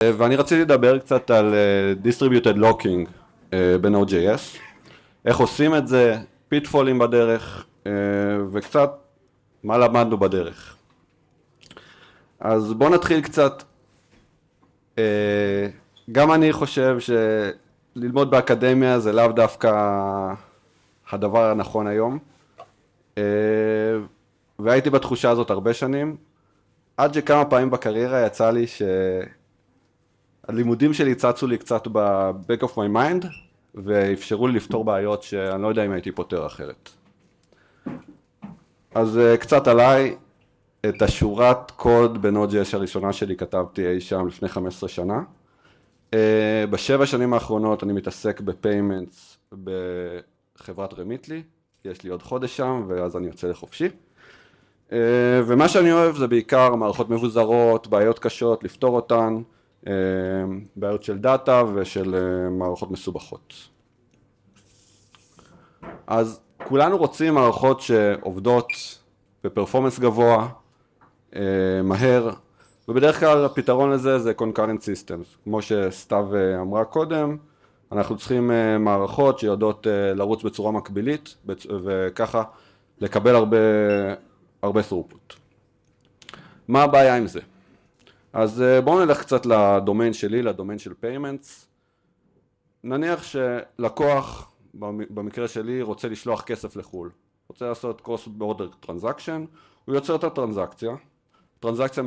ואני רציתי לדבר קצת על Distributed Locking ב-Node.js, איך עושים את זה, פיטפולים בדרך, וקצת מה למדנו בדרך. אז בואו נתחיל קצת. גם אני חושב שללמוד באקדמיה זה לאו דווקא הדבר הנכון היום, והייתי בתחושה הזאת הרבה שנים, עד שכמה פעמים בקריירה יצא לי שהלימודים שלי צצו לי קצת ב-back of my mind, ואפשרו לי לפתור בעיות שאני לא יודע אם הייתי פותר אחרת. אז קצת עליי, את השורת קוד ב-Node.js הראשונה שלי כתבתי אי שם לפני 15 שנה. בשבע שנים האחרונות אני מתעסק בפיימנטס בחברת רמיטלי, יש לי עוד חודש שם ואז אני יוצא לחופשי. ומה שאני אוהב זה בעיקר מערכות מבוזרות, בעיות קשות, לפתור אותן, בעיות של דאטה ושל מערכות מסובכות. אז כולנו רוצים מערכות שעובדות בפרפורמנס גבוה, מהר, ובדרך כלל הפתרון לזה זה concurrent systems. כמו שסתיו אמרה קודם, אנחנו צריכים מערכות שיודעות לרוץ בצורה מקבילית, וככה לקבל הרבה throughput. מה הבעיה עם זה? אז בואו נלך קצת לדומיין שלי, לדומיין של payments. נניח שלקוח, במקרה שלי, רוצה לשלוח כסף לחול. רוצה לעשות cross border transaction, הוא יוצר את הטרנזקציה, הטרנזקציה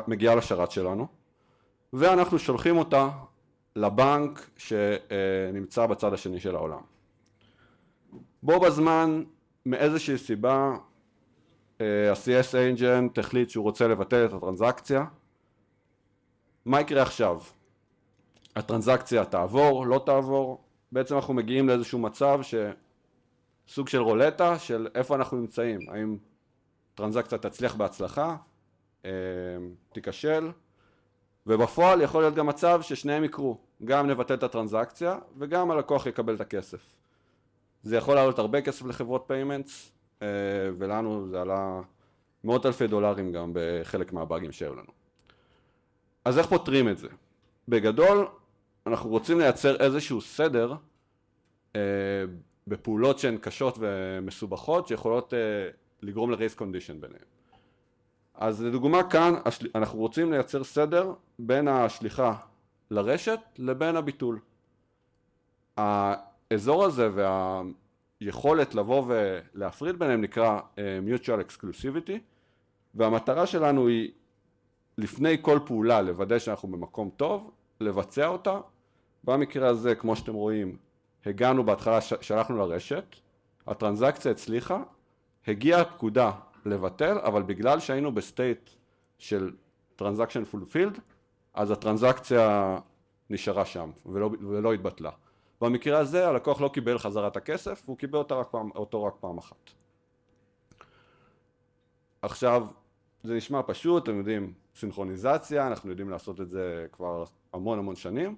מגיעה לשרת שלנו, ואנחנו שולחים אותה לבנק שנמצא בצד השני של העולם. בו בזמן, מאיזושהי סיבה, ה-CS agent החליט שהוא רוצה לבטל את הטרנזקציה. מה יקרה עכשיו? הטרנזקציה תעבור, לא תעבור, בעצם אנחנו מגיעים לאיזשהו מצב סוג של רולטה של איפה אנחנו נמצאים, האם טרנזקציה תצליח בהצלחה, תיכשל, ובפועל יכול להיות גם מצב ששניהם יקרו, גם נבטל את הטרנזקציה וגם הלקוח יקבל את הכסף. זה יכול לעלות הרבה כסף לחברות פיימנטס, ולנו זה עלה מאות אלפי דולרים גם בחלק מהבאגים שהיו לנו. אז איך פותרים את זה? בגדול, אנחנו רוצים לייצר איזשהו סדר בפעולות שהן קשות ומסובכות שיכולות לגרום ל-race condition ביניהם. אז לדוגמה כאן אנחנו רוצים לייצר סדר בין השליחה לרשת לבין הביטול. האזור הזה והיכולת לבוא ולהפריד ביניהם נקרא mutual exclusivity, והמטרה שלנו היא לפני כל פעולה לוודא שאנחנו במקום טוב, לבצע אותה. במקרה הזה, כמו שאתם רואים, הגענו בהתחלה, שלחנו לרשת, הטרנזקציה הצליחה, הגיעה הפקודה לבטל, אבל בגלל שהיינו בסטייט של transaction fulfilled, אז הטרנזקציה נשארה שם ולא התבטלה. במקרה הזה הלקוח לא קיבל חזרת הכסף, הוא קיבל אותו רק פעם אחת. עכשיו, זה נשמע פשוט, אתם יודעים, סינכרוניזציה, אנחנו יודעים לעשות את זה כבר המון שנים,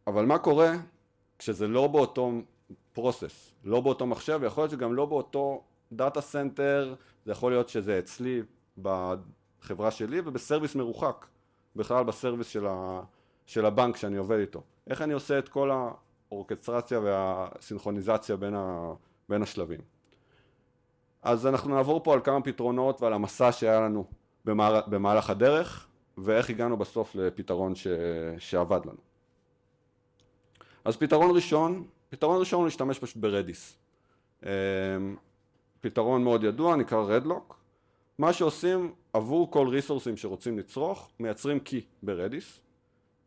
אבל מה קורה כשזה לא באותו פרוסס, לא באותו מחשב, ויכול להיות שגם לא באותו דאטה סנטר, זה יכול להיות שזה אצלי בחברה שלי ובסרוויס מרוחק, בכלל בסרוויס של הבנק שאני עובד איתו. איך אני עושה את כל האורכסטרציה והסינכרוניזציה בין השלבים? אז אנחנו נעבור פה על כמה פתרונות ועל המסע שהיה לנו במהלך הדרך, ואיך הגענו בסוף לפתרון שעבד לנו. אז פתרון ראשון הוא להשתמש פשוט ברדיס. פתרון מאוד ידוע, נקרא Redlock. מה שעושים עבור כל ריסורסים שרוצים לצרוך, מייצרים קי ברדיס,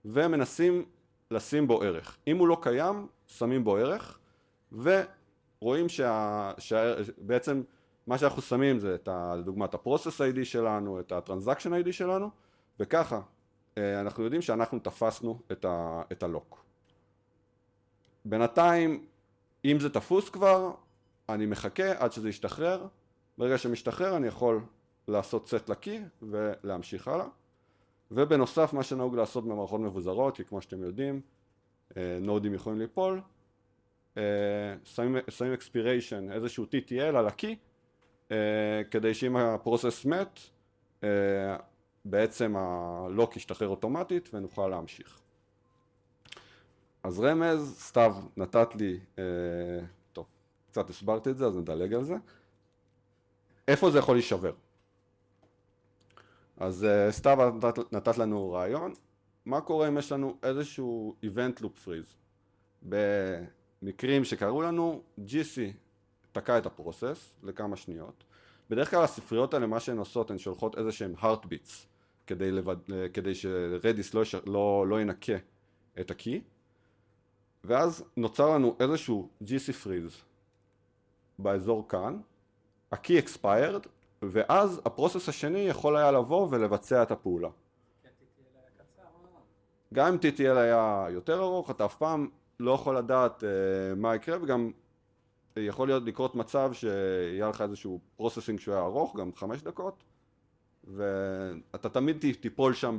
ומנסים לשים בו ערך. אם הוא לא קיים, שמים בו ערך, ורואים שבעצם מה שאנחנו שמים זה לדוגמה את ה-Process ID שלנו, את ה-Transaction ID שלנו, וככה אנחנו יודעים שאנחנו תפסנו את הלוק. בינתיים, אם זה תפוס כבר, אני מחכה עד שזה ישתחרר. ברגע שמשתחרר אני יכול לעשות set לקי ולהמשיך הלאה. ובנוסף מה שנהוג לעשות במערכות מבוזרות, כי כמו שאתם יודעים, נודים יכולים ליפול, שמים expiration, איזשהו TTL על הקי, כדי שאם הפרוסס מת, בעצם הלוק ישתחרר אוטומטית ונוכל להמשיך. אז רמז, סתיו נתת לי, טוב, קצת הסברתי את זה, אז נדלג על זה. איפה זה יכול להישבר? אז סתיו נתת לנו רעיון, מה קורה אם יש לנו איזשהו event loop freeze? במקרים שקראו לנו, GC תקע את הפרוסס לכמה שניות. בדרך כלל הספריות האלה, מה שהן עושות, הן שולחות איזה שהן heartbeats, כדי שרדיס לא ינקה את הקי, ואז נוצר לנו איזשהו GC freeze באזור כאן, הקי expired, ואז הפרוסס השני יכול היה לבוא ולבצע את הפעולה. גם אם TTL היה יותר ארוך, אתה אף פעם לא יכול לדעת מה יקרה, וגם יכול לקרות מצב שיהיה לך איזשהו פרוססינג שהוא היה ארוך, גם 5 דקות, ואתה תמיד תיפול שם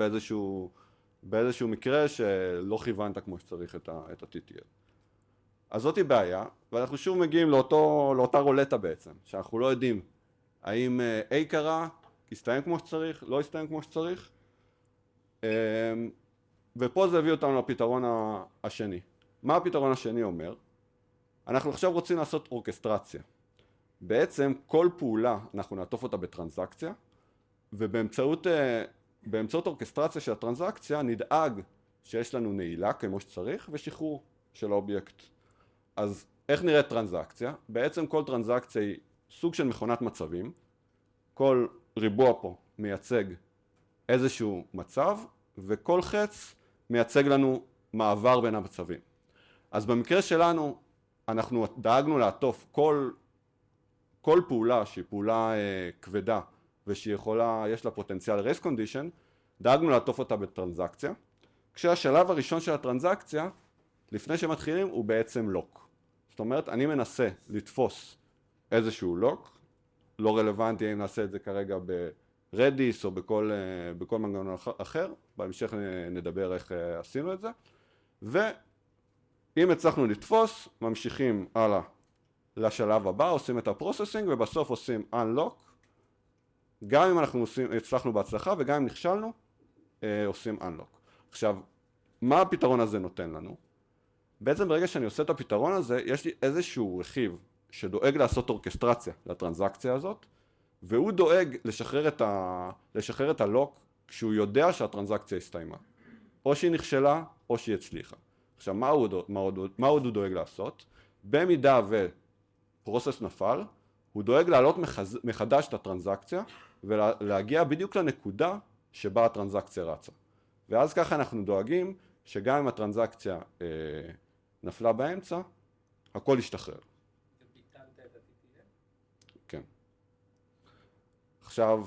באיזשהו מקרה שלא כיוונת כמו שצריך את ה-TTL. אז זאת היא בעיה, ואנחנו שוב מגיעים לאותה רולטה בעצם, שאנחנו לא יודעים האם A קרה, הסתיים כמו שצריך, לא הסתיים כמו שצריך, ופה זה הביא אותנו לפתרון השני. מה הפתרון השני אומר? אנחנו עכשיו רוצים לעשות אורקסטרציה. בעצם כל פעולה אנחנו נעטוף אותה בטרנזקציה, ובאמצעות אורקסטרציה של הטרנזקציה נדאג שיש לנו נעילה כמו שצריך ושחרור של האובייקט. אז איך נראית טרנזקציה? בעצם כל טרנזקציה היא סוג של מכונת מצבים, כל ריבוע פה מייצג איזשהו מצב, וכל חץ מייצג לנו מעבר בין המצבים. אז במקרה שלנו, אנחנו דאגנו לעטוף כל פעולה שהיא פעולה כבדה, יש לה פוטנציאל רייס קונדישן, דאגנו לעטוף אותה בטרנזקציה, כשהשלב הראשון של הטרנזקציה, לפני שמתחילים, הוא בעצם לוק. זאת אומרת, אני מנסה לתפוס איזשהו לוק, לא רלוונטי אם נעשה את זה כרגע ברדיס או בכל מנגנון אחר, בהמשך נדבר איך עשינו את זה, ואם הצלחנו לתפוס, ממשיכים הלאה לשלב הבא, עושים את הפרוססינג ובסוף עושים unlock, גם אם אנחנו הצלחנו בהצלחה וגם אם נכשלנו, עושים unlock. עכשיו, מה הפתרון הזה נותן לנו? בעצם ברגע שאני עושה את הפתרון הזה, יש לי איזשהו רכיב שדואג לעשות אורקסטרציה לטרנזקציה הזאת, והוא דואג לשחרר את הלוק כשהוא יודע שהטרנזקציה הסתיימה. או שהיא נכשלה, או שהיא הצליחה. עכשיו, מה עוד הוא דואג לעשות? במידה ופרוסס נפל, הוא דואג להעלות מחדש את הטרנזקציה, ולהגיע בדיוק לנקודה שבה הטרנזקציה רצה. ואז ככה אנחנו דואגים שגם אם הטרנזקציה נפלה באמצע, הכל ישתחרר. וביטלת את ה-TTL? כן. עכשיו,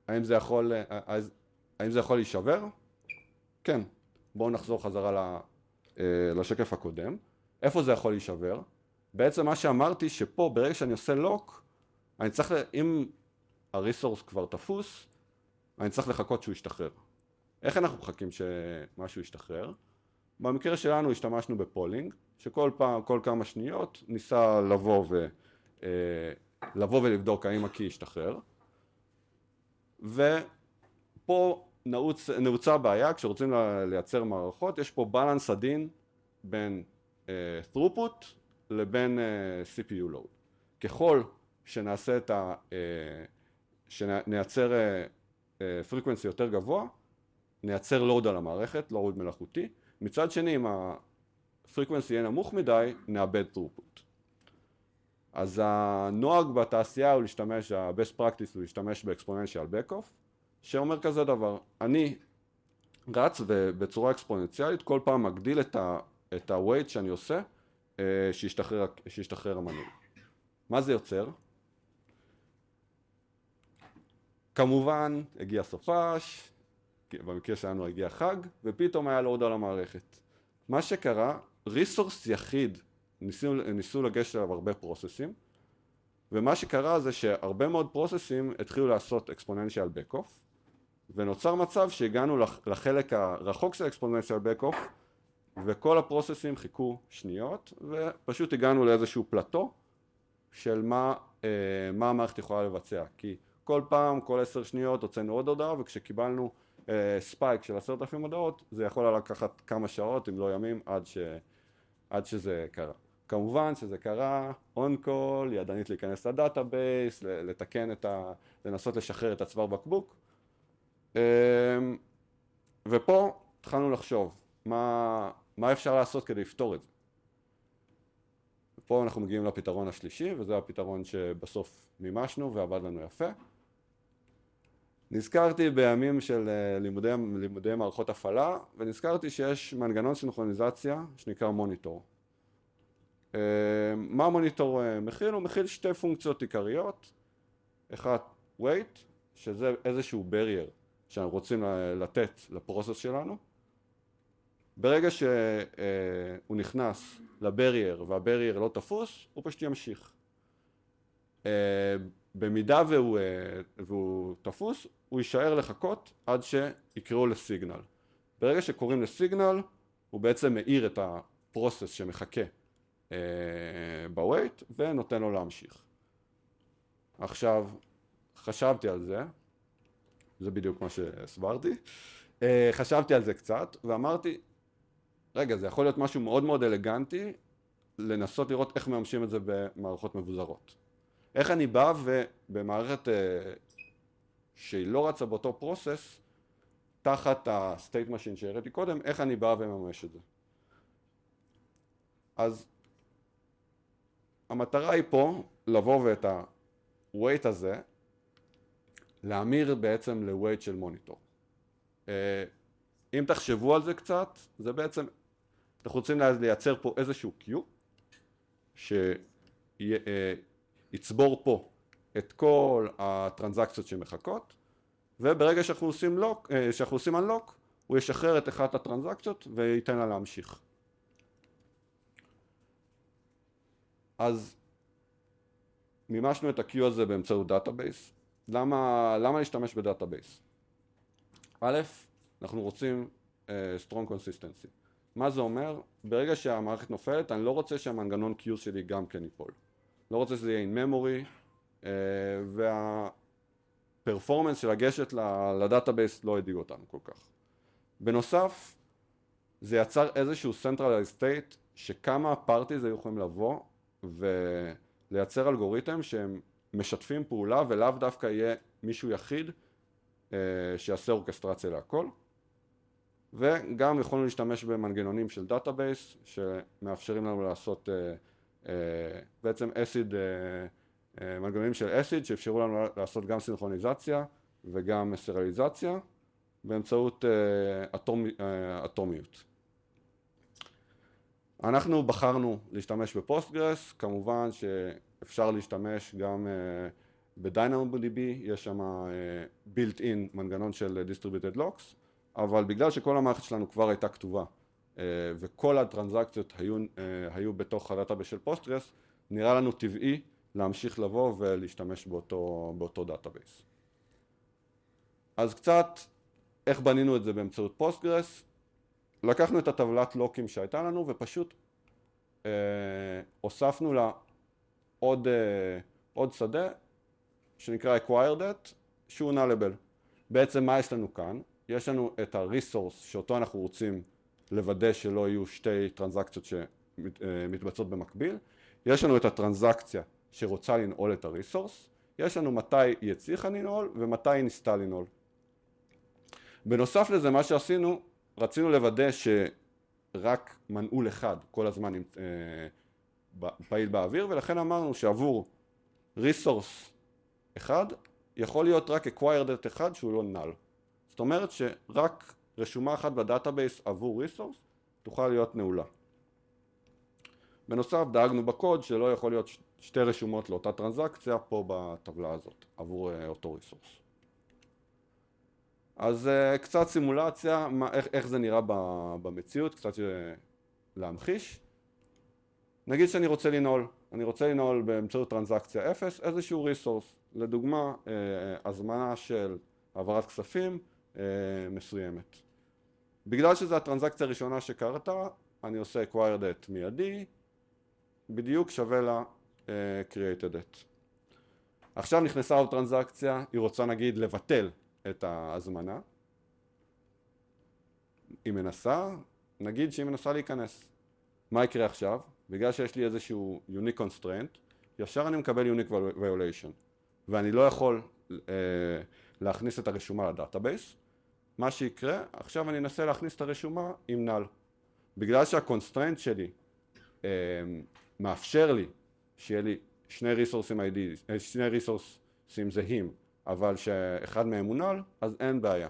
האם זה יכול להישבר? כן. בואו נחזור חזרה לשקף הקודם. איפה זה יכול להישבר? בעצם מה שאמרתי שפה, ברגע שאני עושה לוק, אני צריך, אם הריסורס כבר תפוס, אני צריך לחכות שהוא ישתחרר. איך אנחנו מחכים שמשהו ישתחרר? במקרה שלנו השתמשנו בפולינג, שכל פעם, כל כמה שניות, ניסה לבוא ולבדוק האם הקי ישתחרר. ופה נעוצה בעיה, כשרוצים לייצר מערכות, יש פה בלנס עדין בין throughput לבין CPU load. ככל שנייצר frequency יותר גבוה, נייצר לואוד על המערכת, לואוד מלאכותי. מצד שני, אם הפריקוונסי יהיה נמוך מדי, נאבד throughput. אז הנוהג בתעשייה הוא להשתמש, ה-best practice הוא להשתמש ב-exponential backoff, שאומר כזה דבר, אני רץ ובצורה אקספוננציאלית, כל פעם מגדיל את ה-weight שאני עושה, שישתחרר המנוי. מה זה יוצר? כמובן, הגיע סופש, במקרה שלנו הגיע חג, ופתאום היה לואוד על המערכת. מה שקרה, ריסורס יחיד, ניסו לגשת עליו הרבה פרוססים, ומה שקרה זה שהרבה מאוד פרוססים התחילו לעשות exponential backoff, ונוצר מצב שהגענו לחלק הרחוק של exponential backoff, וכל הפרוססים חיכו שניות, ופשוט הגענו לאיזשהו פלטו של מה המערכת יכולה לבצע. כי כל פעם, כל 10 שניות הוצאנו עוד הודעה, וכשקיבלנו ספייק של 10,000 הודעות, זה יכול לקחת כמה שעות, אם לא ימים, עד שזה קרה. כמובן שזה קרה, on call, ידנית להיכנס לדאטאבייס, לתקן לנסות לשחרר את הצוואר בקבוק. ופה התחלנו לחשוב, מה אפשר לעשות כדי לפתור את זה. פה אנחנו מגיעים לפתרון השלישי, וזה הפתרון שבסוף מימשנו ועבד לנו יפה. נזכרתי בימים של לימודי מערכות הפעלה, ונזכרתי שיש מנגנון סינכרוניזציה שנקרא מוניטור. מה המוניטור מכיל? הוא מכיל שתי פונקציות עיקריות. אחת, wait, שזה איזשהו barrier שאנחנו רוצים לתת לפרוסס שלנו. ברגע שהוא נכנס לברייר והברייר לא תפוס, הוא פשוט ימשיך. במידה והוא תפוס, הוא יישאר לחכות עד שיקראו לסיגנל. ברגע שקוראים לסיגנל, הוא בעצם מאיר את הפרוסס שמחכה בווייט ונותן לו להמשיך. עכשיו, חשבתי על זה, זה בדיוק מה שהסברתי, חשבתי על זה קצת ואמרתי, רגע, זה יכול להיות משהו מאוד מאוד אלגנטי, לנסות לראות איך מממשים את זה במערכות מבוזרות. איך אני בא ובמערכת שהיא לא רצה באותו פרוסס, תחת ה-state machine שהראיתי קודם, איך אני בא ומממש את זה. אז המטרה היא פה לבוא ואת ה-weight הזה, להמיר בעצם ל-weight של מוניטור. אם תחשבו על זה קצת, זה בעצם, אנחנו רוצים לייצר פה איזשהו Q, שיצבור פה את כל הטרנזקציות שמחכות, וברגע שאנחנו עושים unlock, הוא ישחרר את אחת הטרנזקציות וייתן לה להמשיך. אז מימשנו את ה-Q הזה באמצעות דאטאבייס. למה להשתמש בדאטאבייס? א', אנחנו רוצים strong consistency. מה זה אומר? ברגע שהמערכת נופלת, אני לא רוצה שהמנגנון Q שלי גם כן ייפול. לא רוצה שזה יהיה in memory, והפרפורמנס של לגשת לדאטאבייס לא ידאיג אותנו כל כך. בנוסף, זה יצר איזשהו centralized state, שכמה parties היו יכולים לבוא, ולייצר אלגוריתם שהם משתפים פעולה, ולאו דווקא יהיה מישהו יחיד, שיעשה אורקסטרציה להכל. וגם יכולנו להשתמש במנגנונים של דאטאבייס, שמאפשרים לנו לעשות בעצם אסיד, מנגנונים של אסיד, שאפשרו לנו לעשות גם סינכרוניזציה וגם סריאליזציה, באמצעות אטומיות. אנחנו בחרנו להשתמש בפוסטגרס, כמובן שאפשר להשתמש גם ב-DynamoDB, יש שם built-in מנגנון של distributed locks, אבל בגלל שכל המערכת שלנו כבר הייתה כתובה, וכל הטרנזקציות היו בתוך הדאטאבייס של פוסטגרס, נראה לנו טבעי להמשיך לבוא ולהשתמש באותו דאטאבייס. אז קצת איך בנינו את זה באמצעות פוסטגרס, לקחנו את הטבלת לוקים שהייתה לנו ופשוט הוספנו לה עוד שדה שנקרא acquired שהוא nullable. בעצם מה יש לנו כאן? יש לנו את ה-resource שאותו אנחנו רוצים לוודא שלא יהיו שתי טרנזקציות שמתבצעות במקביל. יש לנו את הטרנזקציה שרוצה לנעול את ה-resource. יש לנו מתי היא הצליחה לנעול ומתי היא ניסתה לנעול. בנוסף לזה, מה שעשינו, רצינו לוודא שרק מנעול אחד כל הזמן פעיל באוויר, ולכן אמרנו שעבור resource אחד, יכול להיות רק acquired אחד שהוא לא null. זאת אומרת שרק רשומה אחת בדאטאבייס עבור resource תוכל להיות נעולה. בנוסף, דאגנו בקוד שלא יכול להיות שתי רשומות לאותה טרנזקציה פה בטבלה הזאת, עבור אותו resource. אז קצת סימולציה, איך זה נראה במציאות, קצת להמחיש. נגיד שאני רוצה לנעול באמצעות טרנזקציה 0 איזשהו ריסורס, לדוגמה הזמנה של העברת כספים מסוימת. בגלל שזו הטרנזקציה הראשונה שקרתה, אני עושה acquired at מיידי, בדיוק שווה לה created at. עכשיו נכנסה עוד טרנזקציה, היא רוצה נגיד לבטל את ההזמנה. היא מנסה, נגיד שהיא מנסה להיכנס. מה יקרה עכשיו? בגלל שיש לי איזשהו unique constraint, ישר אני מקבל unique violation, ואני לא יכול להכניס את הרשומה לדאטאבייס. מה שיקרה, עכשיו אני אנסה להכניס את הרשומה עם null. בגלל שהקונסטרנט שלי מאפשר לי שיהיה לי שני ריסורסים זהים, אבל שאחד מהם הוא null, אז אין בעיה.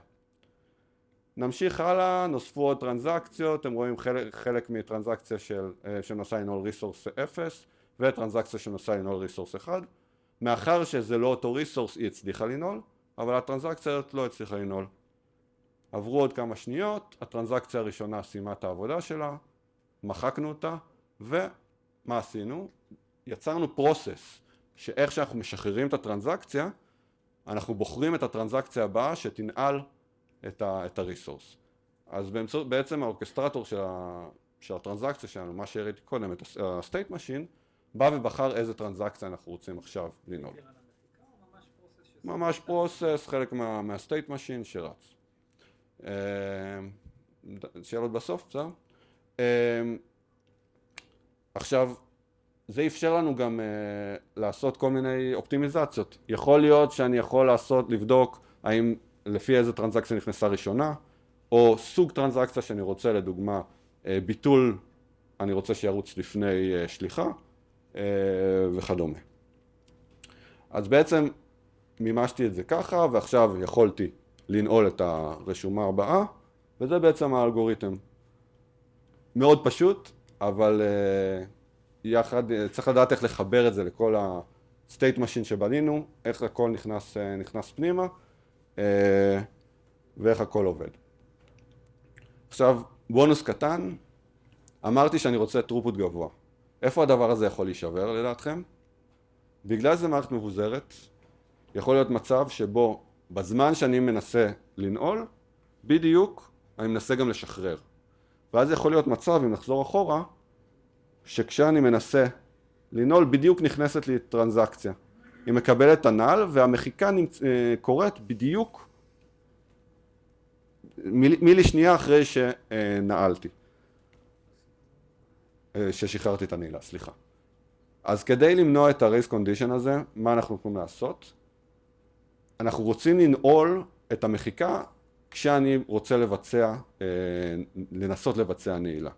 נמשיך הלאה, נוספו עוד טרנזקציות, אתם רואים חלק מטרנזקציה שנושא לנעול ריסורס 0, וטרנזקציה שנושא לנעול ריסורס 1. מאחר שזה לא אותו ריסורס, היא הצליחה לנעול, אבל הטרנזקציה הזאת לא הצליחה לנעול. עברו עוד כמה שניות, הטרנזקציה הראשונה סיימה את העבודה שלה, מחקנו אותה, ומה עשינו? יצרנו פרוסס, שאיך שאנחנו משחררים את הטרנזקציה, אנחנו בוחרים את הטרנזקציה הבאה שתנעל את הריסורס. אז בעצם האורקסטרטור של הטרנזקציה שלנו, מה שהראיתי קודם, את ה-state machine, בא ובחר איזה טרנזקציה אנחנו רוצים עכשיו לנעול. ממש פרוסס, חלק מה-state machine שרץ. שאלות בסוף, בסדר? עכשיו, זה אפשר לנו גם לעשות כל מיני אופטימיזציות. יכול להיות שאני יכול לבדוק האם לפי איזה טרנזקציה נכנסה ראשונה, או סוג טרנזקציה שאני רוצה, לדוגמה, ביטול, אני רוצה שירוץ לפני שליחה, וכדומה. אז בעצם מימשתי את זה ככה, ועכשיו יכולתי לנעול את הרשומה הבאה, וזה בעצם האלגוריתם. מאוד פשוט, אבל יחד צריך לדעת איך לחבר את זה לכל ה-state machine שבנינו, איך הכל נכנס פנימה, ואיך הכל עובד. עכשיו, בונוס קטן, אמרתי שאני רוצה throughput גבוה. איפה הדבר הזה יכול להישבר לדעתכם? בגלל זה מערכת מבוזרת, יכול להיות מצב שבו בזמן שאני מנסה לנעול, בדיוק אני מנסה גם לשחרר. ואז יכול להיות מצב, אם נחזור אחורה, שכשאני מנסה לנעול, בדיוק נכנסת לי טרנזקציה. היא מקבלת את הנעל, והמחיקה קורית בדיוק מילי שנייה אחרי שנעלתי. ששחררתי את הנעילה, סליחה. אז כדי למנוע את ה-race condition הזה, מה אנחנו יכולים לעשות? אנחנו רוצים לנעול את המחיקה כשאני רוצה לנסות לבצע נעילה.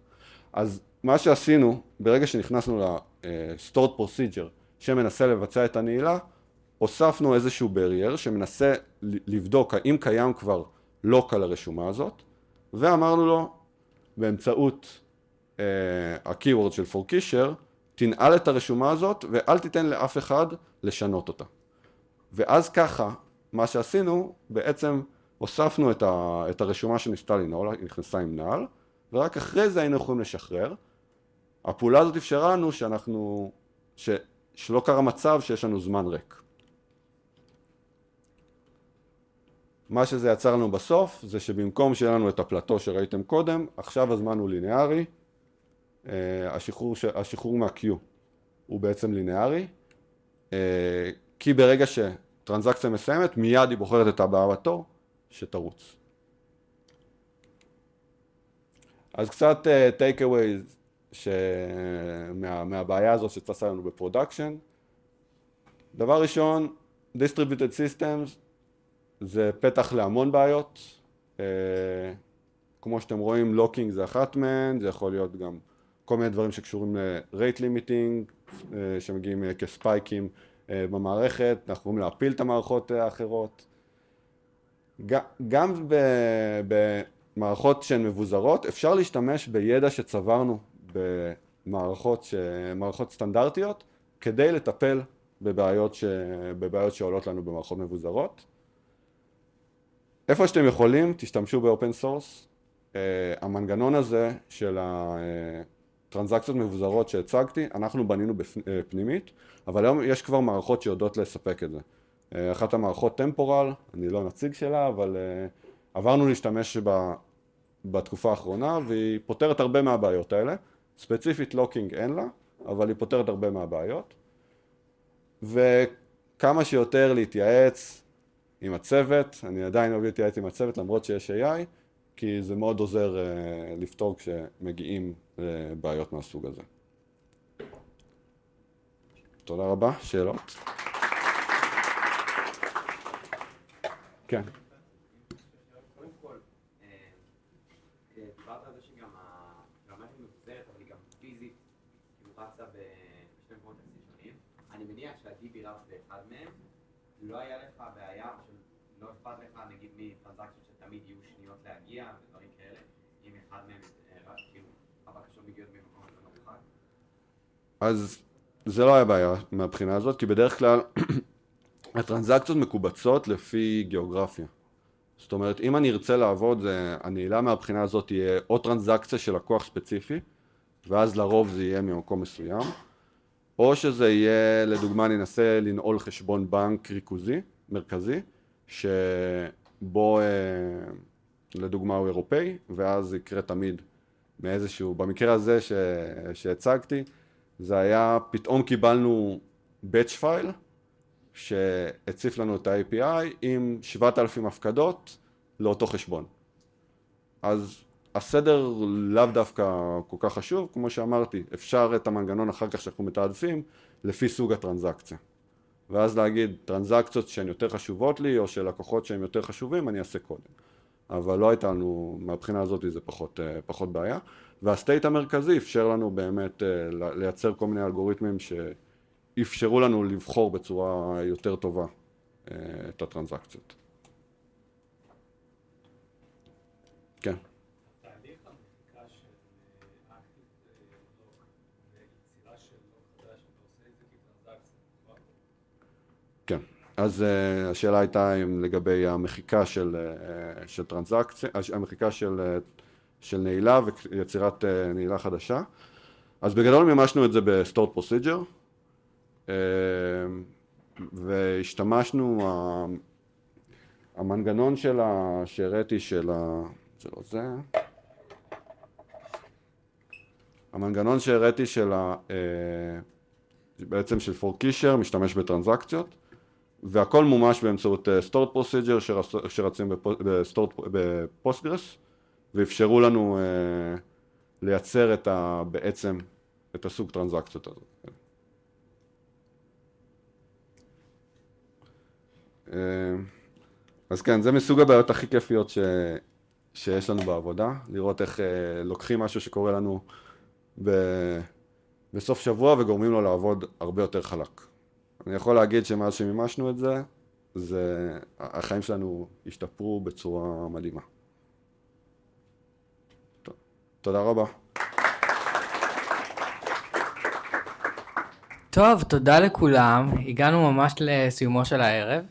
אז מה שעשינו, ברגע שנכנסנו ל-stored procedure שמנסה לבצע את הנעילה, הוספנו איזשהו barrier שמנסה לבדוק האם קיים כבר לוק על הרשומה הזאת, ואמרנו לו, באמצעות ה-keyword של forkisher, תנעל את הרשומה הזאת ואל תיתן לאף אחד לשנות אותה. ואז ככה, מה שעשינו, בעצם הוספנו את הרשומה שניסתה לנעול, היא נכנסה עם נעל, ורק אחרי זה היינו יכולים לשחרר. הפעולה הזאת אפשרה לנו שלא קרה מצב שיש לנו זמן ריק. מה שזה יצר לנו בסוף, זה שבמקום שיהיה לנו את הפלטו שראיתם קודם, עכשיו הזמן הוא ליניארי, השחרור מה-Q הוא בעצם ליניארי, כי ברגע שטרנזקציה מסיימת, מיד היא בוחרת את הבאה בתור שתרוץ. אז קצת take aways מהבעיה הזאת שצצה לנו בפרודקשן. דבר ראשון, distributed systems זה פתח להמון בעיות. כמו שאתם רואים, לוקינג זה אחת מהן, זה יכול להיות גם כל מיני דברים שקשורים ל-rate limiting, שמגיעים כספייקים במערכת, אנחנו יכולים להפיל את המערכות האחרות. גם במערכות שהן מבוזרות, אפשר להשתמש בידע שצברנו במערכות סטנדרטיות, כדי לטפל בבעיות שעולות לנו במערכות מבוזרות. איפה שאתם יכולים, תשתמשו באופן סורס. המנגנון הזה של הטרנזקציות מבוזרות שהצגתי, אנחנו בנינו פנימית, אבל היום יש כבר מערכות שיודעות לספק את זה. אחת המערכות טמפורל, אני לא נציג שלה, אבל עברנו להשתמש בתקופה האחרונה, והיא פותרת הרבה מהבעיות האלה. ספציפית לוקינג אין לה, אבל היא פותרת הרבה מהבעיות. כמה שיותר להתייעץ עם הצוות, אני עדיין אוהב להתייעץ עם הצוות למרות שיש AI, כי זה מאוד עוזר לפתור כשמגיעים לבעיות מהסוג הזה. תודה רבה, שאלות? כן. קודם כל, דיברת על זה שגם המערכת מבוזרת, אבל היא גם פיזית, כאילו רצה בשני מקומות שונים. אני מניח שה-DB רץ באחד מהם, לא היה לך בעיה, לא אכפת לך נגיד מטרנזקציות שתמיד יהיו שניות להגיע ודברים כאלה, אם אחד מהם כאילו הבקשות מגיעות ממקום יותר מרוחק? אז זה לא היה בעיה מהבחינה הזאת, כי בדרך כלל הטרנזקציות מקובצות לפי גיאוגרפיה. זאת אומרת, אם אני ארצה לעבוד, הנעילה מהבחינה הזאת תהיה או טרנזקציה של לקוח ספציפי, ואז לרוב זה יהיה ממקום מסוים, או שזה יהיה, לדוגמה, אני אנסה לנעול חשבון בנק ריכוזי, מרכזי, שבו, לדוגמה, הוא אירופאי, ואז יקרה תמיד מאיזשהו, במקרה הזה שהצגתי, זה היה, פתאום קיבלנו batch file, שהציף לנו את ה-API עם 7,000 הפקדות לאותו חשבון. אז הסדר לאו דווקא כל כך חשוב, כמו שאמרתי, אפשר את המנגנון אחר כך שאנחנו מתעדפים לפי סוג הטרנזקציה. ואז להגיד, טרנזקציות שהן יותר חשובות לי, או של לקוחות שהן יותר חשובים, אני אעשה קודם. אבל לא הייתה לנו, מהבחינה הזאת זה פחות בעיה. והסטייט המרכזי אפשר לנו באמת לייצר כל מיני אלגוריתמים שאפשרו לנו לבחור בצורה יותר טובה את הטרנזקציות. כן. תהליך המחיקה של Active Lock ויצירה של לוק חדש, אתה עושה את זה כטרנזקציה, נכון? כן. אז השאלה הייתה לגבי המחיקה של טרנזקציה, המחיקה של נעילה ויצירת נעילה חדשה. אז בגדול מימשנו את זה ב-Stored Procedure, והשתמשנו, המנגנון שהראיתי זה לא זה, המנגנון שהראיתי בעצם של פורקישר משתמש בטרנזקציות, והכל מומש באמצעות Stored Procedure שרצים בפוסטגרס, ואפשרו לנו לייצר בעצם את הסוג טרנזקציות הזאת. אז כן, זה מסוג הבעיות הכי כיפיות שיש לנו בעבודה, לראות איך לוקחים משהו שקורה לנו בסוף שבוע וגורמים לו לעבוד הרבה יותר חלק. אני יכול להגיד שמאז שמימשנו את זה, החיים שלנו השתפרו בצורה מדהימה. תודה רבה. טוב, תודה לכולם. הגענו ממש לסיומו של הערב.